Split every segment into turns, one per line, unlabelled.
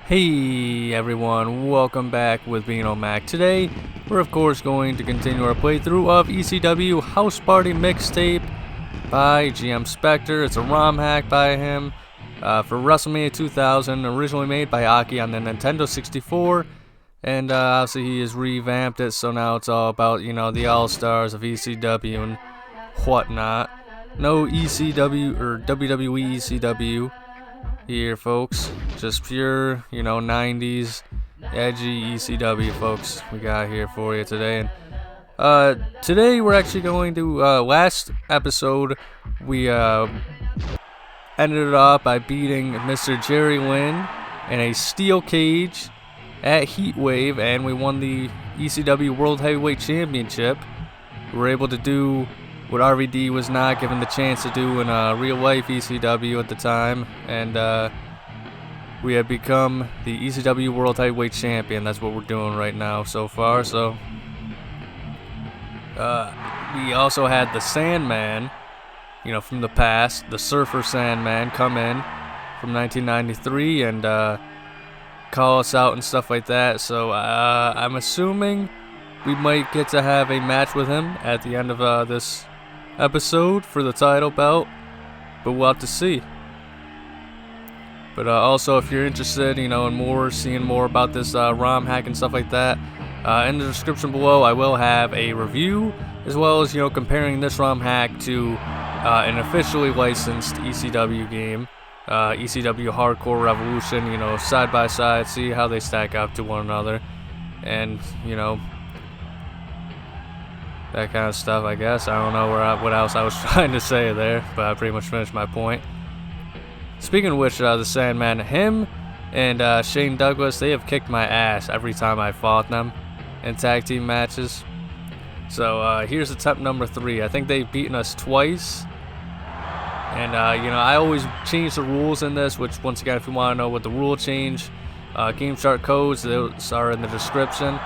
Hey everyone, welcome back with Vino Mac. Today, we're of course going to continue our playthrough of ECW House Party Mixtape by GM Spectre. It's a ROM hack by him for WrestleMania 2000, originally made by Aki on the Nintendo 64. And obviously he has revamped it, so now it's all about, the all-stars of ECW and whatnot. No ECW or WWE ECW here, folks. Just pure, 90s edgy ECW, folks. We got here for you today. And today we're actually going to last episode we ended it off by beating Mr. Jerry Lynn in a steel cage at Heatwave, and we won the ECW World Heavyweight Championship. We were able to do what RVD was not given the chance to do in real life ECW at the time, and we had become the ECW World Heavyweight Champion. That's what we're doing right now so far. So we also had the Sandman, from the past, the Surfer Sandman, come in from 1993 and call us out and stuff like that. So I'm assuming we might get to have a match with him at the end of this episode for the title belt, but we'll have to see. But also, if you're interested, in more, seeing more about this ROM hack and stuff like that, in the description below I will have a review, as well as, comparing this ROM hack to an officially licensed ECW game, ECW Hardcore Revolution, side by side, see how they stack up to one another, and, that kind of stuff, I guess. I don't know what else I was trying to say there, but I pretty much finished my point. Speaking of which, the Sandman, him and Shane Douglas, they have kicked my ass every time I fought them in tag team matches. So here's attempt number 3. I think they've beaten us twice. And, I always change the rules in this, which, once again, if you want to know what the rule change, game chart codes, those are in the description.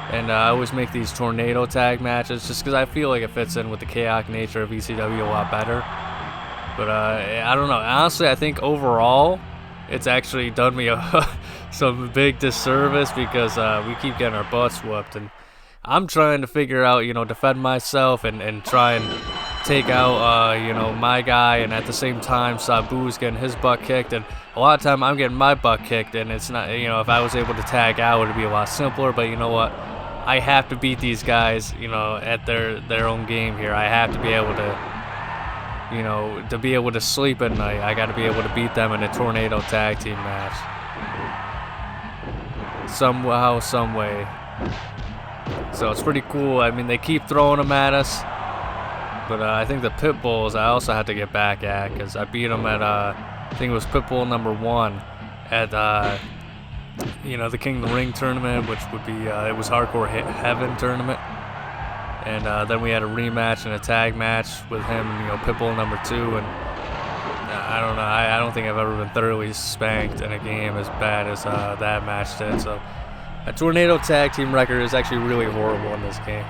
And I always make these tornado tag matches just because I feel like it fits in with the chaotic nature of ECW a lot better. But I don't know. Honestly, I think overall, it's actually done me some big disservice because we keep getting our butts whooped. And I'm trying to figure out, defend myself and try and take out, my guy. And at the same time, Sabu's getting his butt kicked. And a lot of time, I'm getting my butt kicked. And it's not, if I was able to tag out, it would be a lot simpler. But you know what? I have to beat these guys, at their own game here. I have to be able to, to be able to sleep at night. I got to be able to beat them in a tornado tag team match. Somehow, some way. So it's pretty cool. I mean, they keep throwing them at us. But I think the Pitbulls I also had to get back at, because I beat them at, I think it was Pitbull number 1 at, the King of the Ring tournament, which would be, it was Hardcore Heaven tournament. And then we had a rematch and a tag match with him, Pitbull number 2. And I don't know, I don't think I've ever been thoroughly spanked in a game as bad as that match did. So a tornado tag team record is actually really horrible in this game.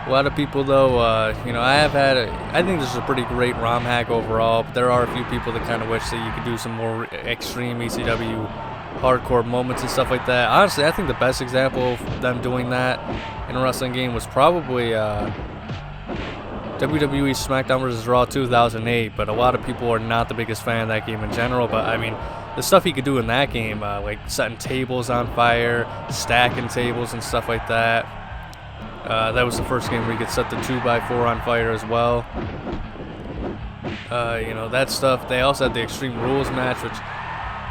A lot of people, though, I think this is a pretty great ROM hack overall, but there are a few people that kind of wish that you could do some more extreme ECW hardcore moments and stuff like that. Honestly, I think the best example of them doing that in a wrestling game was probably WWE SmackDown vs. Raw 2008, but a lot of people are not the biggest fan of that game in general. But, I mean, the stuff he could do in that game, like setting tables on fire, stacking tables and stuff like that. That was the first game where you could set the 2x4 on fire as well. That stuff. They also had the Extreme Rules match, which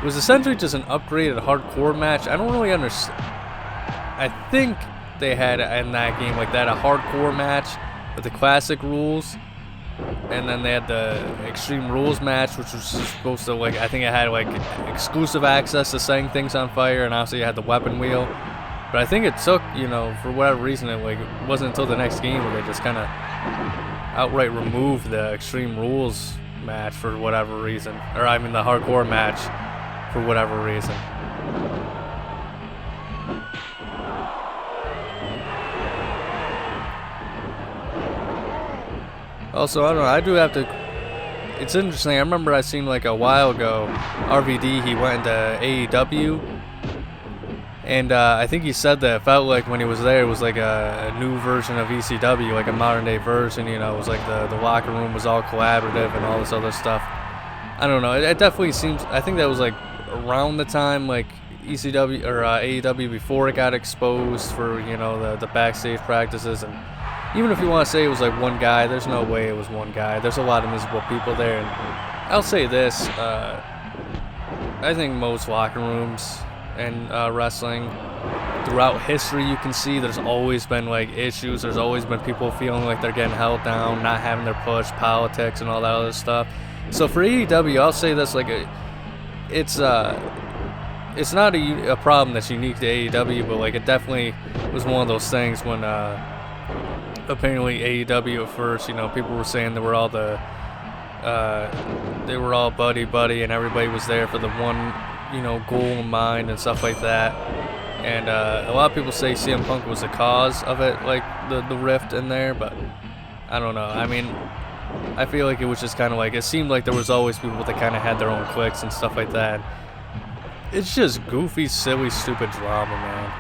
was essentially just an upgraded hardcore match. I don't really understand. I think they had in that game like that a hardcore match with the classic rules, and then they had the Extreme Rules match, which was supposed to, I think it had exclusive access to setting things on fire, and obviously you had the weapon wheel. But I think it took, for whatever reason, it wasn't until the next game where they just kind of outright removed the Extreme Rules match for whatever reason. Or, I mean, the hardcore match for whatever reason. Also, I don't know, I do have to it's interesting. I remember I seen like a while ago, RVD, he went into AEW, and I think he said that it felt like when he was there, it was like a new version of ECW, like a modern day version. You know, it was like the locker room was all collaborative and all this other stuff. I don't know. It definitely seems. I think that was like around the time like ECW or AEW before it got exposed for, you know, the backstage practices. And even if you want to say it was like one guy, there's no way it was one guy. There's a lot of miserable people there. And I'll say this: I think most locker rooms and wrestling throughout history, you can see there's always been like issues. There's always been people feeling like they're getting held down, not having their push, politics, and all that other stuff. So for AEW, I'll say this: like, it's not a problem that's unique to AEW, but like it definitely was one of those things when apparently AEW at first, you know, people were saying they were all buddy, and everybody was there for the one, you know, goal in mind and stuff like that. And a lot of people say CM Punk was the cause of it, like the rift in there, but I don't know. I mean, I feel like it was just kind of like, it seemed like there was always people that kind of had their own cliques and stuff like that. It's just goofy, silly, stupid drama, man.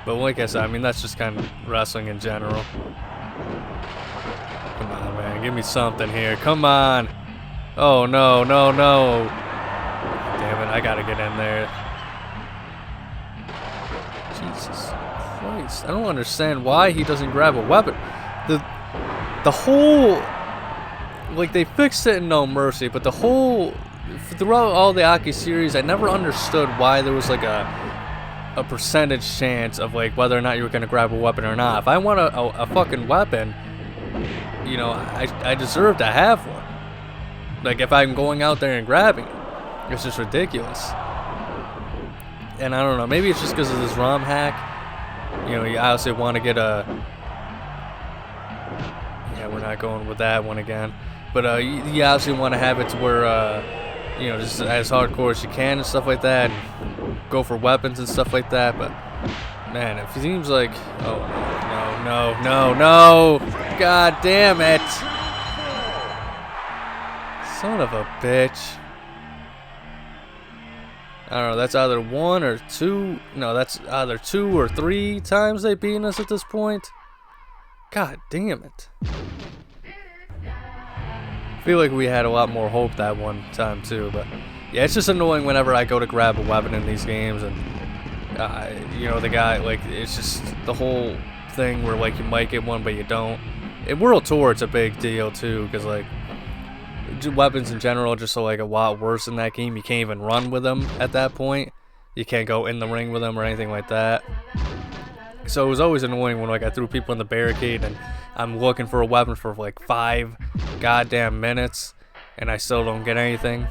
But like I said, I mean, that's just kind of wrestling in general. Come on, man. Give me something here. Come on. Oh, no. Damn it. I got to get in there. Jesus Christ. I don't understand why he doesn't grab a weapon. The whole... Like, they fixed it in No Mercy, but the whole... Throughout all the Aki series, I never understood why there was like a percentage chance of like whether or not you were gonna grab a weapon or not. If I want a fucking weapon, you know, I deserve to have one. Like if I'm going out there and grabbing it, it's just ridiculous. And I don't know, maybe it's just because of this ROM hack. You know, you obviously want to get a... Yeah, we're not going with that one again. But you obviously want to have it to where, you know, just as hardcore as you can and stuff like that. And go for weapons and stuff like that. But, man, it seems like... Oh, no. God damn it. Son of a bitch. I don't know, that's either one or two. No, that's either 2 or 3 times they've beaten us at this point. God damn it. I feel like we had a lot more hope that one time too, but yeah, it's just annoying whenever I go to grab a weapon in these games and you know, the guy, like, it's just the whole thing where like you might get one but you don't. In World Tour it's a big deal too, because like weapons in general are just like a lot worse in that game. You can't even run with them at that point. You can't go in the ring with them or anything like that. So it was always annoying when like I threw people in the barricade and I'm looking for a weapon for like 5 goddamn minutes and I still don't get anything.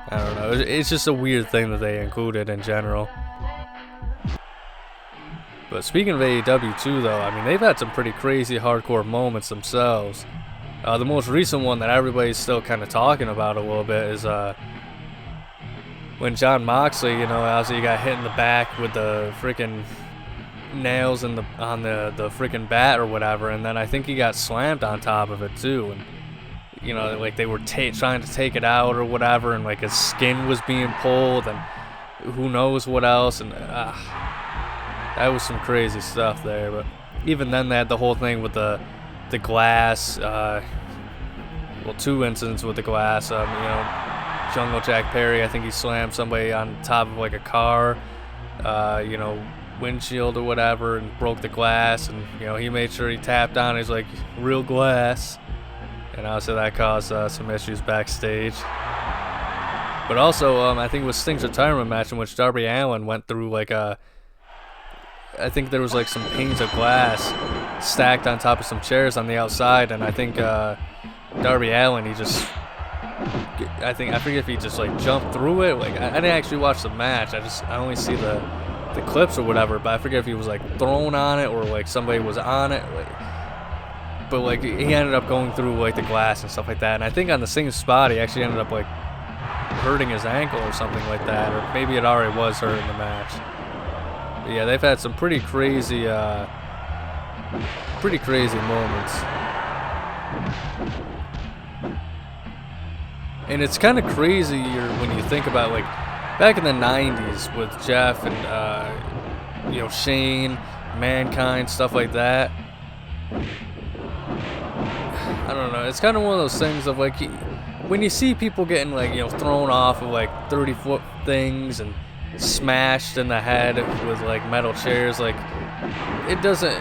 I don't know. It's just a weird thing that they included in general. But speaking of AEW too, though, I mean, they've had some pretty crazy hardcore moments themselves. The most recent one that everybody's still kind of talking about a little bit is when Jon Moxley, you know, obviously got hit in the back with the freaking nails on the freaking bat or whatever, and then I think he got slammed on top of it too, and you know, like they were trying to take it out or whatever, and like his skin was being pulled and who knows what else, and that was some crazy stuff there. But even then they had the whole thing with the glass, well, 2 incidents with the glass. You know, Jungle Jack Perry, I think he slammed somebody on top of like a car, you know, windshield or whatever, and broke the glass, and you know, he made sure he tapped on, he's like, real glass, and obviously that caused some issues backstage. But also I think it was Sting's retirement match in which Darby Allin went through like I think there was like some panes of glass stacked on top of some chairs on the outside, and I think Darby Allin, I forget if he just like jumped through it. Like I didn't actually watch the match, I only see the clips or whatever, but I forget if he was like thrown on it or like somebody was on it, like, but like he ended up going through like the glass and stuff like that. And I think on the same spot he actually ended up like hurting his ankle or something like that, or maybe it already was hurt in the match. But yeah, they've had some pretty crazy moments. And it's kind of crazy when you think about, like, back in the 90s with Jeff and, you know, Shane, Mankind, stuff like that. I don't know. It's kind of one of those things of, like, when you see people getting, like, you know, thrown off of, like, 30-foot things and smashed in the head with, like, metal chairs, like, it doesn't...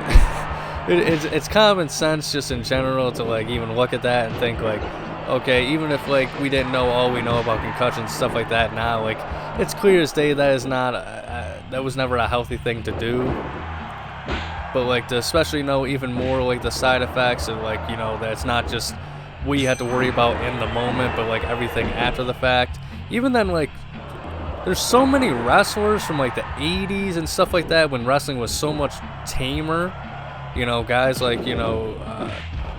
it's common sense just in general to, like, even look at that and think, like, okay, even if, like, we didn't know all we know about concussions and stuff like that now, like, it's clear as day that is not that was never a healthy thing to do. But, like, to especially know even more, like, the side effects and, like, you know, that it's not just what you have to worry about in the moment, but, like, everything after the fact. Even then, like, there's so many wrestlers from, like, the 80s and stuff like that when wrestling was so much tamer. You know, guys like, you know,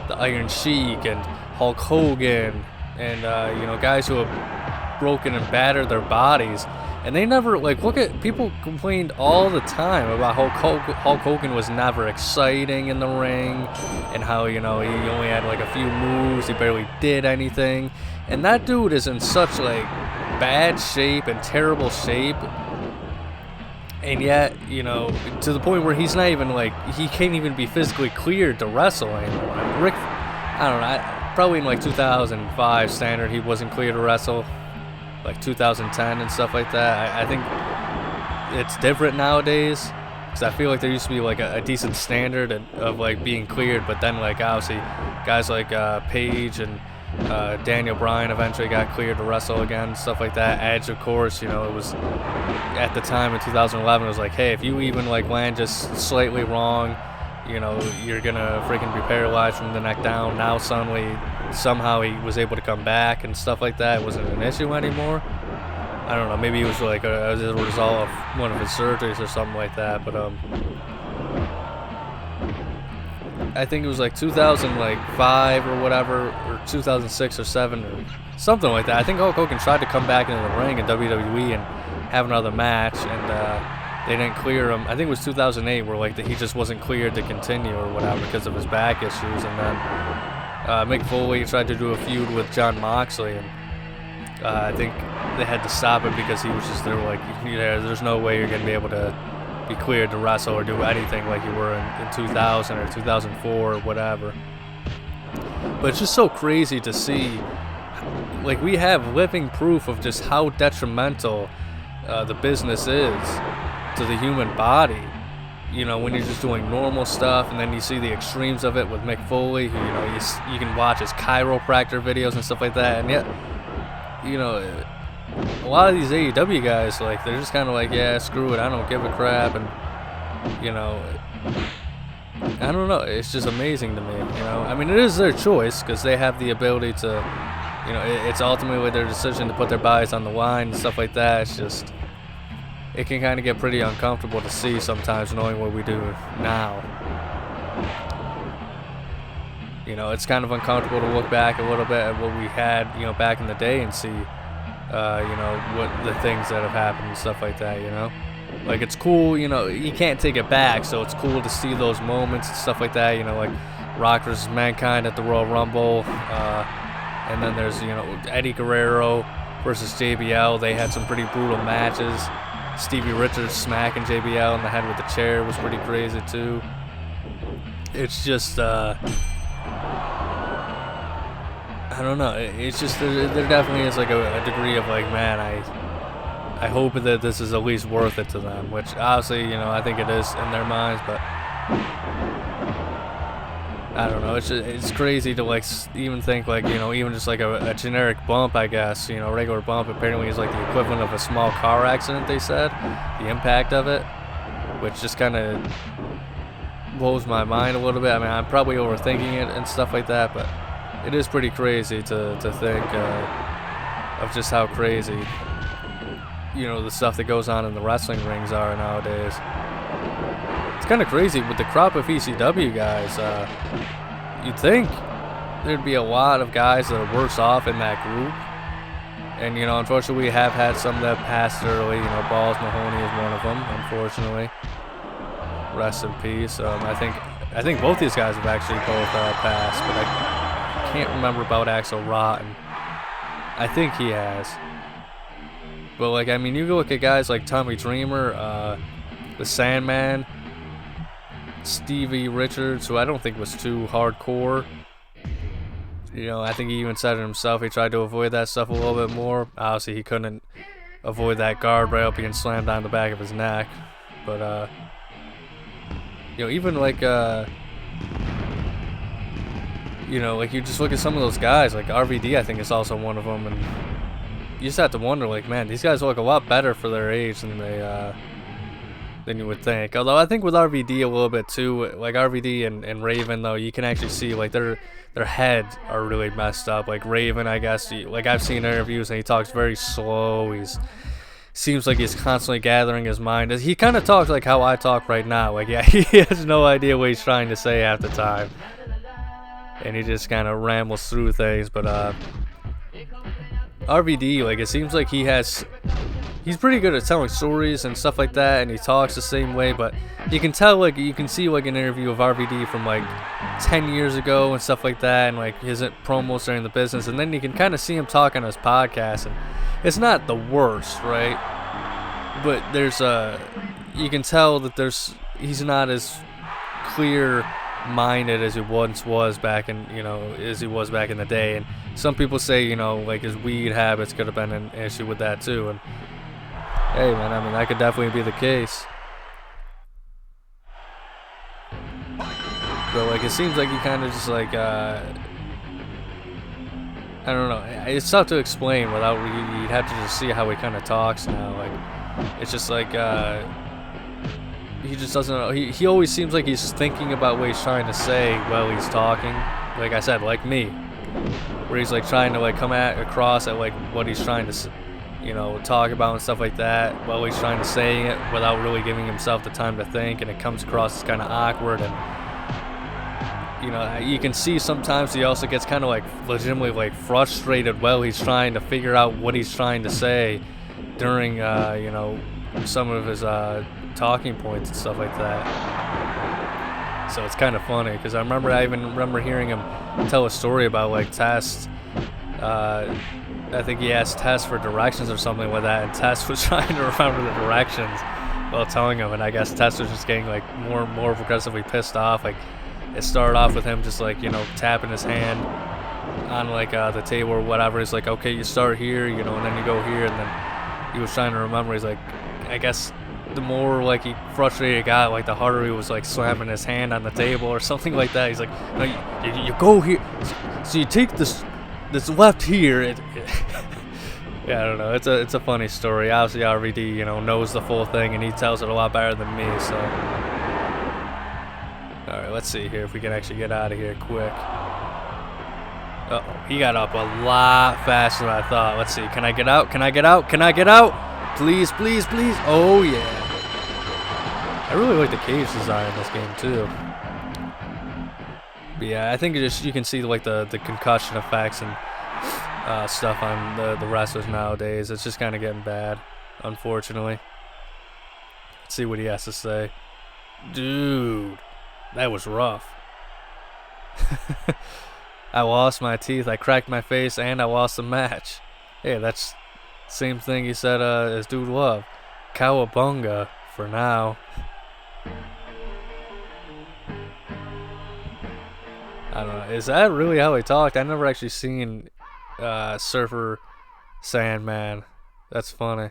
the Iron Sheik and Hulk Hogan and, you know, guys who have broken and battered their bodies. And they never, like, look at, people complained all the time about how Hulk Hogan was never exciting in the ring and how, you know, he only had, like, a few moves, he barely did anything. And that dude is in such, like, bad shape and terrible shape. And yet, you know, to the point where he's not even, like, he can't even be physically cleared to wrestle anymore. Rick, I don't know, probably in, like, 2005 standard, he wasn't cleared to wrestle. Like 2010 and stuff like that. I think it's different nowadays, because I feel like there used to be, like, a decent standard of, like, being cleared, but then, like, obviously guys like Paige and Daniel Bryan eventually got cleared to wrestle again, stuff like that. Edge, of course, you know, it was at the time in 2011, it was like, hey, if you even, like, land just slightly wrong, you know, you're gonna freaking be paralyzed from the neck down. Now suddenly, somehow he was able to come back and stuff like that. It wasn't an issue anymore. I don't know, maybe it was like as a result of one of his surgeries or something like that, but I think it was like 2005 or whatever, or 2006 or 7 or something like that. I think Hulk Hogan tried to come back into the ring in WWE and have another match, and they didn't clear him. I think it was 2008 where, like, he just wasn't cleared to continue or whatever because of his back issues. And then Mick Foley tried to do a feud with Jon Moxley, and I think they had to stop it because he was just, they were like, yeah, there's no way you're going to be able to be cleared to wrestle or do anything like you were in 2000 or 2004 or whatever. But it's just so crazy to see, like, we have living proof of just how detrimental the business is to the human body, you know, when you're just doing normal stuff, and then you see the extremes of it with Mick Foley, who, you know, you can watch his chiropractor videos and stuff like that, and yet, you know, a lot of these AEW guys, like, they're just kind of like, yeah, screw it, I don't give a crap, and, you know, I don't know, it's just amazing to me, you know. I mean, it is their choice, because they have the ability to, you know, it's ultimately their decision to put their bodies on the line and stuff like that. It's just, it can kind of get pretty uncomfortable to see sometimes, knowing what we do now. You know, it's kind of uncomfortable to look back a little bit at what we had, you know, back in the day and see, you know, what the things that have happened and stuff like that, you know. Like, it's cool, you know, you can't take it back, so it's cool to see those moments and stuff like that, you know, like Rock versus Mankind at the Royal Rumble, and then there's, you know, Eddie Guerrero versus JBL. They had some pretty brutal matches. Stevie Richards smacking JBL in the head with the chair was pretty crazy too. It's just, I don't know. It's just, there definitely is, like, a degree of, like, man, I hope that this is at least worth it to them, which obviously, you know, I think it is in their minds, but I don't know. It's crazy to, like, even think, like, you know, even just like a generic bump, I guess, you know, regular bump apparently is like the equivalent of a small car accident, they said, the impact of it, which just kind of blows my mind a little bit. I mean, I'm probably overthinking it and stuff like that, but it is pretty crazy to think of just how crazy, you know, the stuff that goes on in the wrestling rings are nowadays. It's kind of crazy with the crop of ECW guys. You'd think there'd be a lot of guys that are worse off in that group. And, you know, unfortunately we have had some that passed early. You know, Balls Mahoney is one of them, unfortunately. Rest in peace. I think both these guys have actually both passed, but I can't remember about Axel Rotten. I think he has. But like, I mean, you look at guys like Tommy Dreamer, the Sandman, Stevie Richards, who I don't think was too hardcore. You know, I think he even said it himself. He tried to avoid that stuff a little bit more. Obviously, he couldn't avoid that guardrail being slammed down the back of his neck. But, you know, even like, you know, like you just look at some of those guys, like RVD, I think is also one of them, and you just have to wonder, like, man, these guys look a lot better for their age than than you would think. Although I think with RVD a little bit too, like RVD and Raven, though, you can actually see like their heads are really messed up. Like Raven, I guess, like I've seen interviews and he talks very slow. Seems like he's constantly gathering his mind. He kind of talks like how I talk right now. Like, yeah, he has no idea what he's trying to say half the time, and he just kind of rambles through things. But RVD, like, it seems like he's pretty good at telling stories and stuff like that, and he talks the same way. But you can tell, like, you can see like an interview of RVD from like 10 years ago and stuff like that, and like his promos during the business, and then you can kind of see him talk on his podcast, and it's not the worst, right? But there's you can tell that he's not as clear-minded as he once was back in, you know, as he was back in the day. And some people say, you know, like his weed habits could have been an issue with that too. And hey, man, I mean, that could definitely be the case. But like, it seems like he kind of just like I don't know. It's tough to explain without you'd have to just see how he kind of talks now. Like, it's just like he just doesn't know. He always seems like he's thinking about what he's trying to say while he's talking. Like I said, like me, where he's like trying to like come across at like what he's trying to, you know, talk about and stuff like that while he's trying to say it without really giving himself the time to think, and it comes across as kind of awkward. And you know, you can see sometimes he also gets kind of like legitimately like frustrated while he's trying to figure out what he's trying to say during, you know, some of his talking points and stuff like that. So it's kind of funny because I even remember hearing him tell a story about like Test. I think he asked Test for directions or something like that, and Test was trying to remember the directions while telling him, and I guess Test was just getting like more progressively pissed off. Like, it started off with him just like, you know, tapping his hand on like the table or whatever. He's like, okay, you start here, you know, and then you go here, and then he was trying to remember. He's like, I guess the more like he frustrated got, like the harder he was like slamming his hand on the table or something like that. He's like, no, you go here, so you take this left here. Yeah, I don't know. It's a funny story. Obviously, RVD, you know, knows the full thing, and he tells it a lot better than me. So, all right, let's see here if we can actually get out of here quick. Uh-oh, he got up a lot faster than I thought. Let's see. Can I get out? Can I get out? Can I get out? Please, please, please. Oh, yeah. I really like the cage design in this game, too. But yeah, I think you can see like the concussion effects and stuff on the wrestlers nowadays. It's just kind of getting bad, unfortunately. Let's see what he has to say. Dude, that was rough. I lost my teeth, I cracked my face, and I lost the match. Hey, that's the same thing he said as Dude Love. Cowabunga for now. I don't know. Is that really how he talked? I've never actually seen Surfer Sandman. That's funny.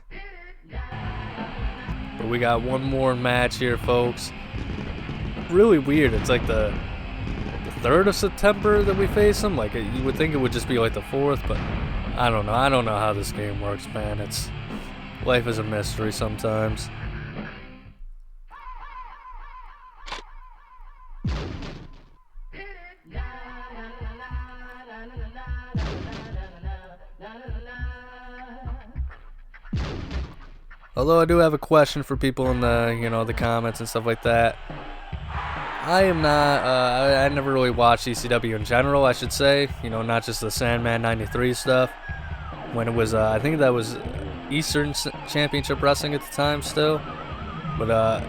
But we got one more match here, folks. Really weird. It's like the 3rd of September that we face him. Like, you would think it would just be like the 4th, but I don't know. I don't know how this game works, man. Life is a mystery sometimes. Although I do have a question for people in the, you know, the comments and stuff like that. I am not, I never really watched ECW in general, I should say. You know, not just the Sandman 93 stuff. When it was, I think that was Eastern Championship Wrestling at the time still. But,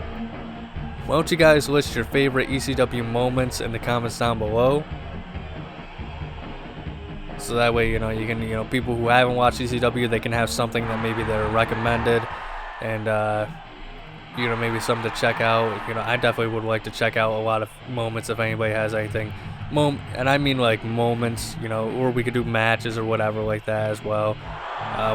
why don't you guys list your favorite ECW moments in the comments down below? So that way, you know, you can, people who haven't watched ECW, they can have something that maybe they're recommended, and maybe something to check out. I definitely would like to check out a lot of moments if anybody has anything. And I mean like moments, or we could do matches or whatever like that as well.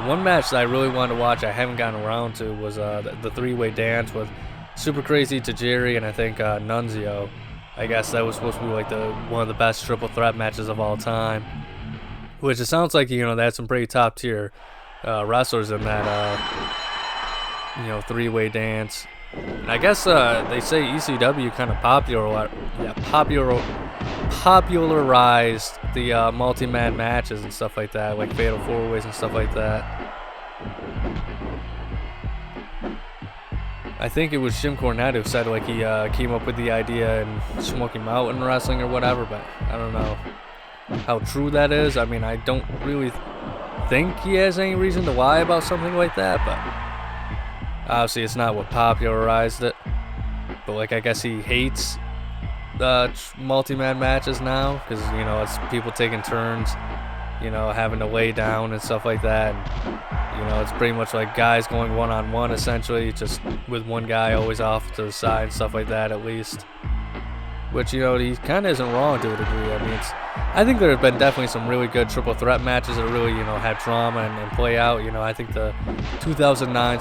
One match that I really wanted to watch, I haven't gotten around to, was the three-way dance with Super Crazy, Tajiri, and I think Nunzio. I guess that was supposed to be like one of the best triple threat matches of all time. Which it sounds like, they had some pretty top tier wrestlers in that, three-way dance. And I guess they say ECW kind of popularized the multi-man matches and stuff like that, like fatal four-ways and stuff like that. I think it was Jim Cornette who said like he came up with the idea in Smoky Mountain Wrestling or whatever, but I don't know how true that is. I mean, I don't really think he has any reason to lie about something like that, but obviously it's not what popularized it. But like, I guess he hates multi-man matches now, because it's people taking turns, having to lay down and stuff like that. And, it's pretty much like guys going one-on-one essentially, just with one guy always off to the side and stuff like that, at least. Which, he kind of isn't wrong to a degree. I mean, I think there have been definitely some really good triple threat matches that really, had drama and play out. I think the 2009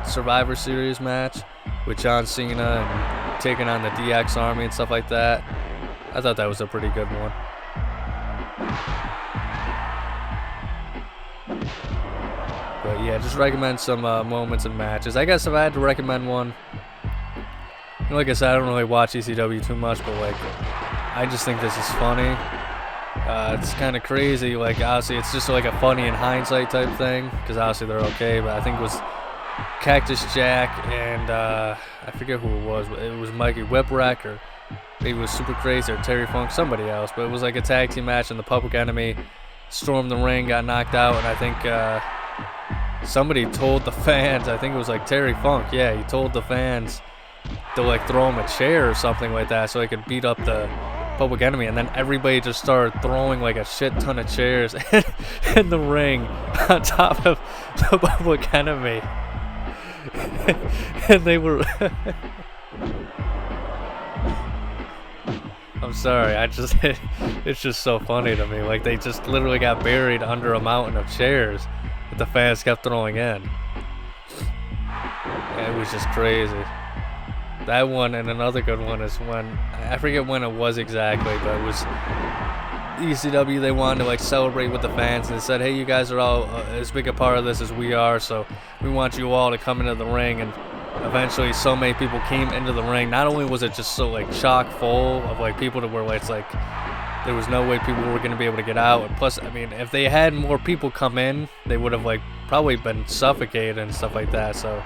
Survivor Series match with John Cena and taking on the DX Army and stuff like that, I thought that was a pretty good one. But yeah, just recommend some moments and matches. I guess if I had to recommend one, like I said, I don't really watch ECW too much, but like, I just think this is funny. It's kind of crazy. Like, obviously, it's just like a funny in hindsight type thing, because obviously they're okay. But I think it was Cactus Jack and I forget who it was. It was Mikey Whipwreck, or maybe it was Super Crazy or Terry Funk, somebody else. But it was like a tag team match, and the Public Enemy stormed the ring, got knocked out, and I think somebody told the fans. I think it was like Terry Funk. Yeah, he told the fans to like throw him a chair or something like that so he could beat up the Public Enemy, and then everybody just started throwing like a shit ton of chairs in the ring on top of the Public Enemy. And they were I'm sorry, it's just so funny to me. Like, they just literally got buried under a mountain of chairs that the fans kept throwing in. It was just crazy. That one, and another good one is when, I forget when it was exactly, but it was ECW. They wanted to like celebrate with the fans, and they said, hey, you guys are all as big a part of this as we are, so we want you all to come into the ring. And eventually so many people came into the ring. Not only was it just so like chock full of like people to where it's like there was no way people were going to be able to get out, and plus, I mean, if they had more people come in, they would have like probably been suffocated and stuff like that. So,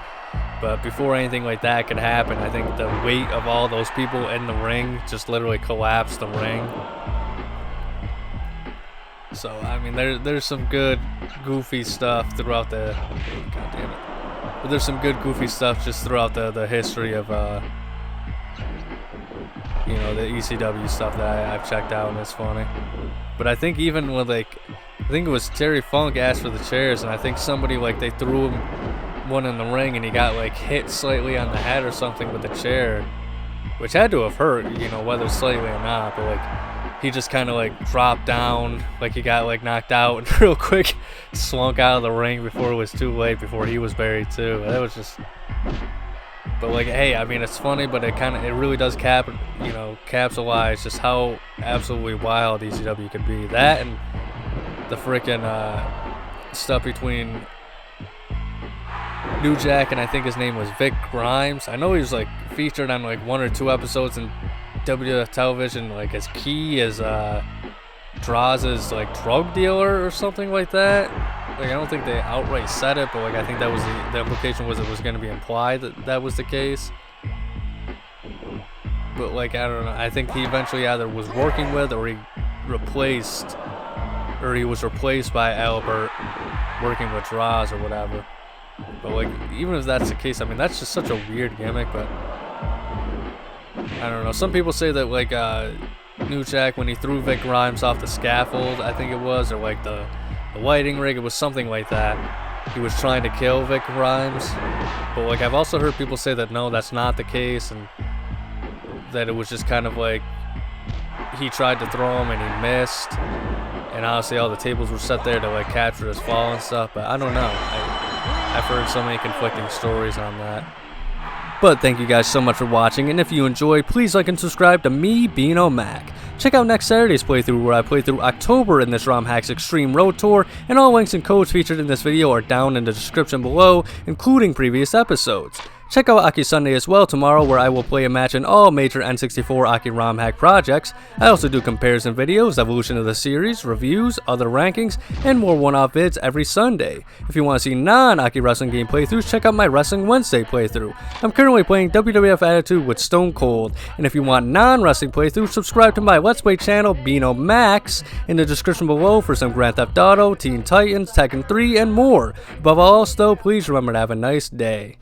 but before anything like that could happen, I think the weight of all those people in the ring just literally collapsed the ring. So, I mean, there's some good goofy stuff throughout the, God damn it. But there's some good goofy stuff just throughout the history of, the ECW stuff that I've checked out, and it's funny. But I think even with like, I think it was Terry Funk asked for the chairs, and I think somebody like, they threw him one in the ring and he got like hit slightly on the head or something with the chair, which had to have hurt, whether slightly or not, but like he just kind of like dropped down, like he got like knocked out, and real quick slunk out of the ring before it was too late, before he was buried too. That was just, but like, hey, I mean, it's funny, but it really does capsulize just how absolutely wild ECW could be. That and the freaking stuff between New Jack and I think his name was Vic Grimes. I know he was like featured on like 1 or 2 episodes in WWF television, like as key as Draws's like drug dealer or something like that. Like, I don't think they outright said it, but like I think that was the implication was it was going to be implied that was the case. But like, I don't know. I think he eventually either was working with or he was replaced by Albert working with Draws or whatever. But like, even if that's the case, I mean, that's just such a weird gimmick. But I don't know. Some people say that like New Jack when he threw Vic Grimes off the scaffold, I think it was, or like the lighting rig, it was something like that. He was trying to kill Vic Grimes, but like I've also heard people say that no, that's not the case, and that it was just kind of like he tried to throw him and he missed, and honestly all the tables were set there to like capture his fall and stuff, but I don't know. I've heard so many conflicting stories on that. But thank you guys so much for watching, and if you enjoyed, please like and subscribe to me, Bino Mac. Check out next Saturday's playthrough where I play through October in this ROM Hacks Extreme Road Tour, and all links and codes featured in this video are down in the description below, including previous episodes. Check out Aki Sunday as well tomorrow where I will play a match in all major N64 Aki ROM hack projects. I also do comparison videos, evolution of the series, reviews, other rankings, and more one-off vids every Sunday. If you want to see non-Aki wrestling game playthroughs, check out my Wrestling Wednesday playthrough. I'm currently playing WWF Attitude with Stone Cold, and if you want non-wrestling playthroughs, subscribe to my Let's Play channel, Bino Max, in the description below for some Grand Theft Auto, Teen Titans, Tekken 3, and more. Above all else though, please remember to have a nice day.